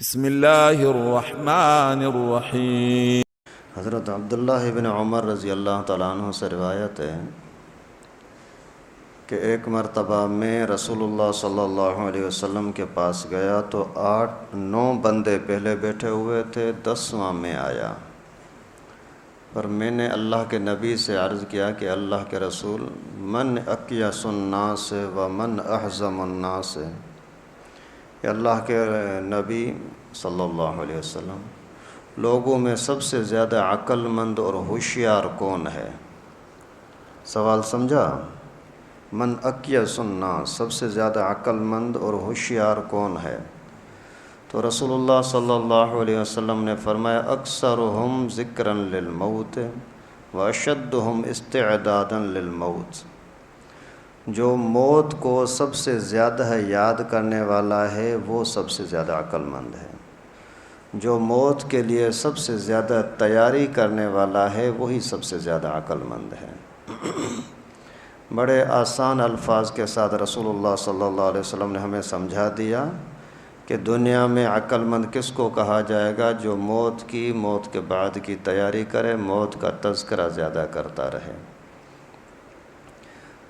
بسم اللہ الرحمن الرحیم۔ حضرت عبداللہ ابن عمر رضی اللہ تعالیٰ عنہ سے روایت ہے کہ ایک مرتبہ میں رسول اللہ صلی اللہ علیہ وسلم کے پاس گیا تو 8-9 بندے پہلے بیٹھے ہوئے تھے، 10واں میں آیا، پر میں نے اللہ کے نبی سے عرض کیا کہ اللہ کے رسول، من اکیس الناس و من احزم الناس، کہ اللہ کے نبی صلی اللہ علیہ وسلم، لوگوں میں سب سے زیادہ عقل مند اور ہوشیار کون ہے؟ سوال سمجھا؟ من اکیس الناس، سب سے زیادہ عقل مند اور ہوشیار کون ہے؟ تو رسول اللہ صلی اللہ علیہ وسلم نے فرمایا اکثرہم ذکرا للموت واشدہم استعدادا للموت، جو موت کو سب سے زیادہ یاد کرنے والا ہے وہ سب سے زیادہ عقل مند ہے، جو موت کے لیے سب سے زیادہ تیاری کرنے والا ہے وہی سب سے زیادہ عقل مند ہے۔ بڑے آسان الفاظ کے ساتھ رسول اللہ صلی اللہ علیہ وسلم نے ہمیں سمجھا دیا کہ دنیا میں عقل مند کس کو کہا جائے گا؟ جو موت کے بعد کی تیاری کرے، موت کا تذکرہ زیادہ کرتا رہے۔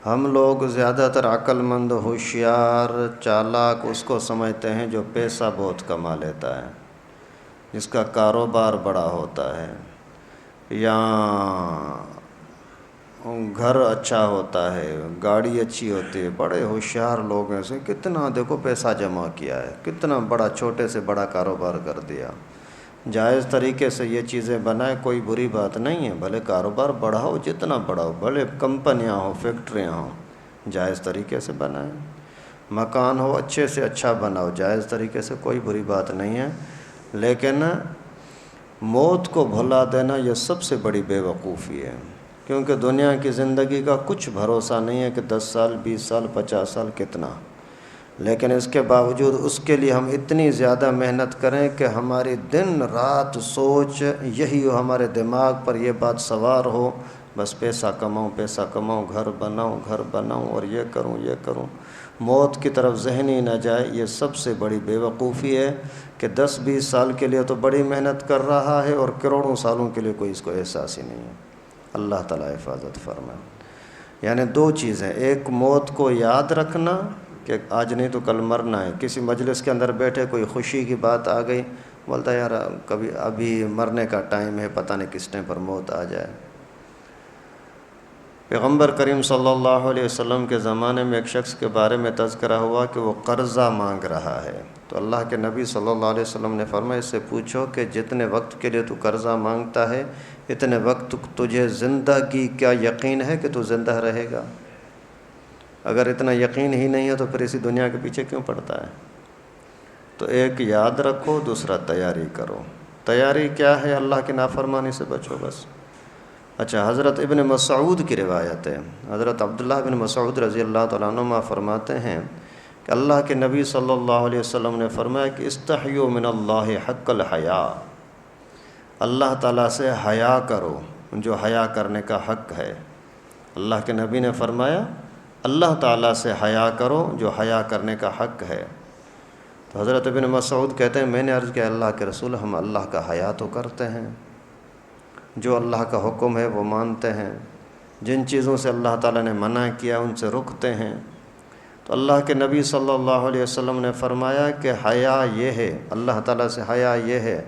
ہم لوگ زیادہ تر عقل مند، ہوشیار، چالاک اس کو سمجھتے ہیں جو پیسہ بہت کما لیتا ہے، جس کا کاروبار بڑا ہوتا ہے، یا گھر اچھا ہوتا ہے، گاڑی اچھی ہوتی ہے۔ بڑے ہوشیار لوگ ہیں، سے کتنا دیکھو پیسہ جمع کیا ہے، کتنا بڑا، چھوٹے سے بڑا کاروبار کر دیا۔ جائز طریقے سے یہ چیزیں بنائے، کوئی بری بات نہیں ہے، بھلے کاروبار بڑھاؤ جتنا بڑھاؤ، بھلے کمپنیاں ہوں، فیکٹریاں ہوں، جائز طریقے سے بنائیں۔ مکان ہو اچھے سے اچھا بناؤ، جائز طریقے سے، کوئی بری بات نہیں ہے۔ لیکن موت کو بھلا دینا یہ سب سے بڑی بے وقوفی ہے، کیونکہ دنیا کی زندگی کا کچھ بھروسہ نہیں ہے کہ 10 سال، 20 سال، 50 سال کتنا، لیکن اس کے باوجود اس کے لیے ہم اتنی زیادہ محنت کریں کہ ہماری دن رات سوچ یہی ہو، ہمارے دماغ پر یہ بات سوار ہو، بس پیسہ کماؤں، پیسہ کماؤں، گھر بناؤں اور یہ کروں، موت کی طرف ذہن ہی نہ جائے۔ یہ سب سے بڑی بے وقوفی ہے کہ 10-20 سال کے لیے تو بڑی محنت کر رہا ہے اور کروڑوں سالوں کے لیے کوئی اس کو احساس ہی نہیں ہے۔ اللہ تعالیٰ حفاظت فرمائے۔ یعنی 2 چیزیں، ایک موت کو یاد رکھنا کہ آج نہیں تو کل مرنا ہے۔ کسی مجلس کے اندر بیٹھے، کوئی خوشی کی بات آ گئی، بولتا ہے یار کبھی ابھی مرنے کا ٹائم ہے، پتہ نہیں کس ٹائم پر موت آ جائے۔ پیغمبر کریم صلی اللہ علیہ وسلم کے زمانے میں ایک شخص کے بارے میں تذکرہ ہوا کہ وہ قرضہ مانگ رہا ہے، تو اللہ کے نبی صلی اللہ علیہ وسلم نے فرمایا اس سے پوچھو کہ جتنے وقت کے لیے تو قرضہ مانگتا ہے، اتنے وقت تجھے زندگی کیا یقین ہے کہ تو زندہ رہے گا؟ اگر اتنا یقین ہی نہیں ہے تو پھر اسی دنیا کے پیچھے کیوں پڑتا ہے؟ تو ایک یاد رکھو، دوسرا تیاری کرو۔ تیاری کیا ہے؟ اللہ کی نافرمانی سے بچو بس۔ اچھا، حضرت ابن مسعود کی روایت ہے، حضرت عبداللہ ابن مسعود رضی اللہ تعالیٰ عنہ فرماتے ہیں کہ اللہ کے نبی صلی اللہ علیہ وسلم نے فرمایا کہ استحیوا من اللہ حق الحیاء، اللہ تعالیٰ سے حیا کرو جو حیا کرنے کا حق ہے۔ اللہ کے نبی نے فرمایا اللہ تعالیٰ سے حیا کرو جو حیا کرنے کا حق ہے۔ تو حضرت ابن مسعود کہتے ہیں میں نے عرض کیا اللہ کے رسول، ہم اللہ کا حیا تو کرتے ہیں، جو اللہ کا حکم ہے وہ مانتے ہیں، جن چیزوں سے اللہ تعالیٰ نے منع کیا ان سے رکتے ہیں۔ تو اللہ کے نبی صلی اللہ علیہ وسلم نے فرمایا کہ حیا یہ ہے، اللہ تعالیٰ سے حیا یہ ہے،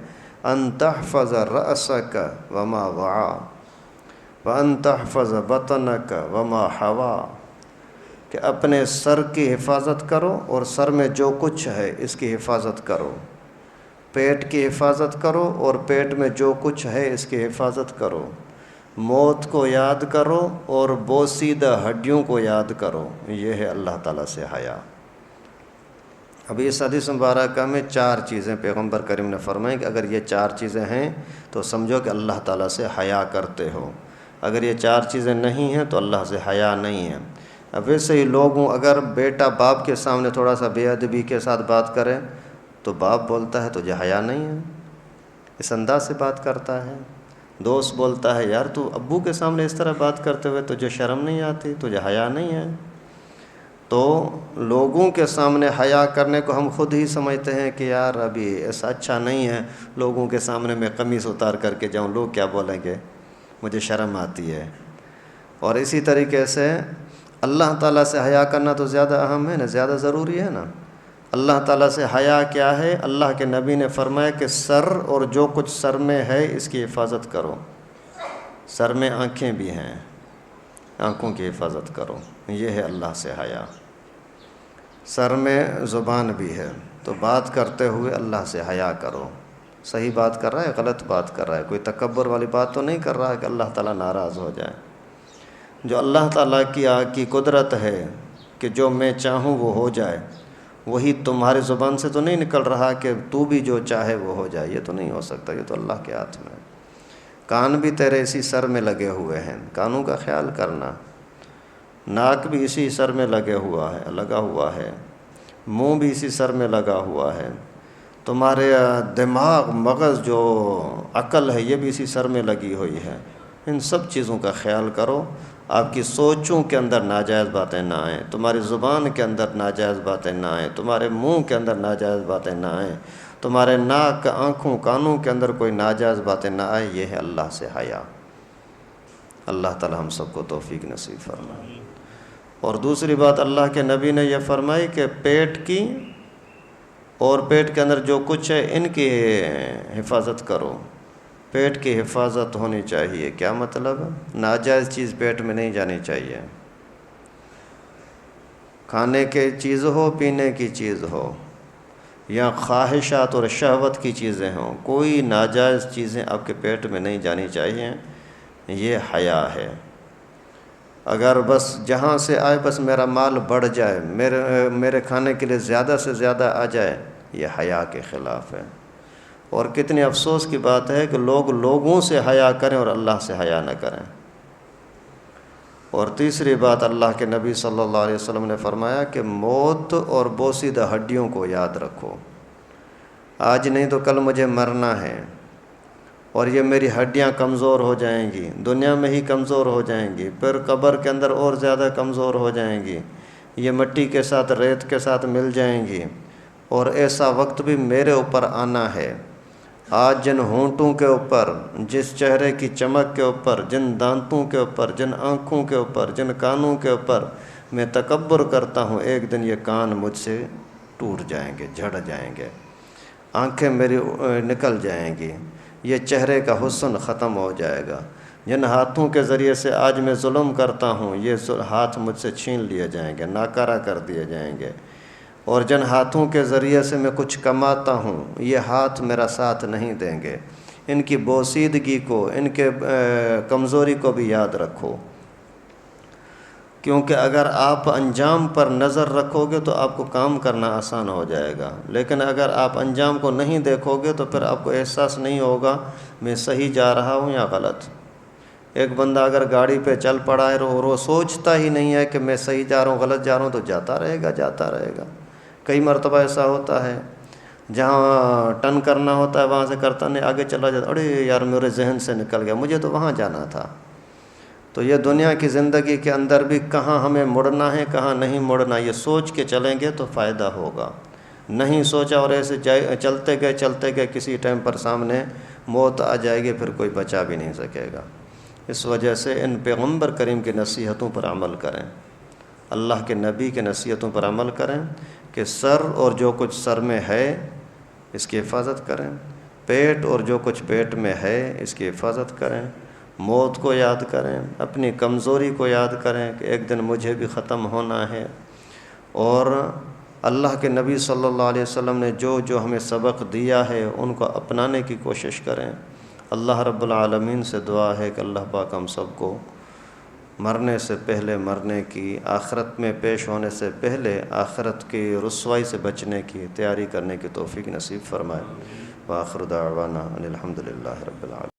ان تحفظ رأسک وما وعا وان تحفظ بطنک وما حوا، کہ اپنے سر کی حفاظت کرو اور سر میں جو کچھ ہے اس کی حفاظت کرو، پیٹ کی حفاظت کرو اور پیٹ میں جو کچھ ہے اس کی حفاظت کرو، موت کو یاد کرو اور بوسیدہ ہڈیوں کو یاد کرو، یہ ہے اللہ تعالیٰ سے حیا۔ اب اس حدیث مبارکہ میں 4 چیزیں پیغمبر کریم نے فرمائی کہ اگر یہ 4 چیزیں ہیں تو سمجھو کہ اللہ تعالیٰ سے حیا کرتے ہو، اگر یہ 4 چیزیں نہیں ہیں تو اللہ سے حیا نہیں ہے۔ اب ویسے ہی لوگوں، اگر بیٹا باپ کے سامنے تھوڑا سا بے ادبی کے ساتھ بات کرے تو باپ بولتا ہے تجھے حیا نہیں ہے، اس انداز سے بات کرتا ہے۔ دوست بولتا ہے یار تو ابو کے سامنے اس طرح بات کرتے ہوئے تجھے شرم نہیں آتی، تجھے حیا نہیں ہے۔ تو لوگوں کے سامنے حیا کرنے کو ہم خود ہی سمجھتے ہیں کہ یار ابھی ایسا اچھا نہیں ہے، لوگوں کے سامنے میں قمیص اتار کر کے جاؤں، لوگ کیا بولیں گے، مجھے شرم آتی ہے۔ اور اسی طریقے سے اللہ تعالیٰ سے حیا کرنا تو زیادہ اہم ہے نا، زیادہ ضروری ہے نا۔ اللہ تعالیٰ سے حیا کیا ہے؟ اللہ کے نبی نے فرمایا کہ سر اور جو کچھ سر میں ہے اس کی حفاظت کرو۔ سر میں آنکھیں بھی ہیں، آنکھوں کی حفاظت کرو، یہ ہے اللہ سے حیا۔ سر میں زبان بھی ہے، تو بات کرتے ہوئے اللہ سے حیا کرو۔ صحیح بات کر رہا ہے، غلط بات کر رہا ہے، کوئی تکبر والی بات تو نہیں کر رہا ہے کہ اللہ تعالیٰ ناراض ہو جائے۔ جو اللہ تعالیٰ کی قدرت ہے کہ جو میں چاہوں وہ ہو جائے، وہی تمہارے زبان سے تو نہیں نکل رہا کہ تو بھی جو چاہے وہ ہو جائے، یہ تو نہیں ہو سکتا، یہ تو اللہ کے ہاتھ میں ہے۔ کان بھی تیرے اسی سر میں لگے ہوئے ہیں، کانوں کا خیال کرنا۔ ناک بھی اسی سر میں لگا ہوا ہے، منہ بھی اسی سر میں لگا ہوا ہے، تمہارے دماغ، مغز، جو عقل ہے یہ بھی اسی سر میں لگی ہوئی ہے۔ ان سب چیزوں کا خیال کرو، آپ کی سوچوں کے اندر ناجائز باتیں نہ آئیں، تمہاری زبان کے اندر ناجائز باتیں نہ آئیں، تمہارے منہ کے اندر ناجائز باتیں نہ آئیں، تمہارے ناک، آنکھوں، کانوں کے اندر کوئی ناجائز باتیں نہ آئیں۔ یہ ہے اللہ سے حیا۔ اللہ تعالی ہم سب کو توفیق نصیب فرمائے۔ اور دوسری بات اللہ کے نبی نے یہ فرمائی کہ پیٹ کی اور پیٹ کے اندر جو کچھ ہے ان کی حفاظت کرو۔ پیٹ کی حفاظت ہونی چاہیے، کیا مطلب؟ ناجائز چیز پیٹ میں نہیں جانی چاہیے، کھانے کی چیز ہو، پینے کی چیز ہو، یا خواہشات اور شہوت کی چیزیں ہوں، کوئی ناجائز چیزیں آپ کے پیٹ میں نہیں جانی چاہیے۔ یہ حیا ہے۔ اگر بس جہاں سے آئے بس میرا مال بڑھ جائے، میرے کھانے کے لیے زیادہ سے زیادہ آ جائے، یہ حیا کے خلاف ہے۔ اور کتنی افسوس کی بات ہے کہ لوگ لوگوں سے حیا کریں اور اللہ سے حیا نہ کریں۔ اور تیسری بات اللہ کے نبی صلی اللہ علیہ وسلم نے فرمایا کہ موت اور بوسیدہ ہڈیوں کو یاد رکھو۔ آج نہیں تو کل مجھے مرنا ہے، اور یہ میری ہڈیاں کمزور ہو جائیں گی، دنیا میں ہی کمزور ہو جائیں گی، پھر قبر کے اندر اور زیادہ کمزور ہو جائیں گی، یہ مٹی کے ساتھ، ریت کے ساتھ مل جائیں گی، اور ایسا وقت بھی میرے اوپر آنا ہے۔ آج جن ہونٹوں کے اوپر، جس چہرے کی چمک کے اوپر، جن دانتوں کے اوپر، جن آنکھوں کے اوپر، جن کانوں کے اوپر میں تکبر کرتا ہوں، ایک دن یہ کان مجھ سے ٹوٹ جائیں گے، جھڑ جائیں گے، آنکھیں میری نکل جائیں گی، یہ چہرے کا حسن ختم ہو جائے گا۔ جن ہاتھوں کے ذریعے سے آج میں ظلم کرتا ہوں، یہ ہاتھ مجھ سے چھین لیے جائیں گے، ناکارہ کر دیے جائیں گے۔ اور جن ہاتھوں کے ذریعے سے میں کچھ کماتا ہوں، یہ ہاتھ میرا ساتھ نہیں دیں گے۔ ان کی بوسیدگی کو، ان کے کمزوری کو بھی یاد رکھو، کیونکہ اگر آپ انجام پر نظر رکھو گے تو آپ کو کام کرنا آسان ہو جائے گا، لیکن اگر آپ انجام کو نہیں دیکھو گے تو پھر آپ کو احساس نہیں ہوگا میں صحیح جا رہا ہوں یا غلط۔ ایک بندہ اگر گاڑی پہ چل پڑا ہے اور وہ سوچتا ہی نہیں ہے کہ میں صحیح جا رہا ہوں غلط جا رہا ہوں، تو جاتا رہے گا۔ کئی مرتبہ ایسا ہوتا ہے جہاں ٹرن کرنا ہوتا ہے وہاں سے کرتا نہیں، آگے چلا جاتا، ارے یار میرے ذہن سے نکل گیا، مجھے تو وہاں جانا تھا۔ تو یہ دنیا کی زندگی کے اندر بھی کہاں ہمیں مڑنا ہے، کہاں نہیں مڑنا، یہ سوچ کے چلیں گے تو فائدہ ہوگا۔ نہیں سوچا اور ایسے چلتے گئے کسی ٹائم پر سامنے موت آ جائے گی، پھر کوئی بچا بھی نہیں سکے گا۔ اس وجہ سے ان پیغمبر کریم کی نصیحتوں پر عمل کریں، اللہ کے نبی کے نصیحتوں پر عمل کریں کہ سر اور جو کچھ سر میں ہے اس کی حفاظت کریں، پیٹ اور جو کچھ پیٹ میں ہے اس کی حفاظت کریں، موت کو یاد کریں، اپنی کمزوری کو یاد کریں کہ ایک دن مجھے بھی ختم ہونا ہے، اور اللہ کے نبی صلی اللہ علیہ وسلم نے جو ہمیں سبق دیا ہے ان کو اپنانے کی کوشش کریں۔ اللہ رب العالمین سے دعا ہے کہ اللہ پاک ہم سب کو مرنے سے پہلے مرنے کی، آخرت میں پیش ہونے سے پہلے آخرت کی رسوائی سے بچنے کی تیاری کرنے کی توفیق نصیب فرمائے۔ وآخر دعوانا ان الحمد للہ رب العالمین۔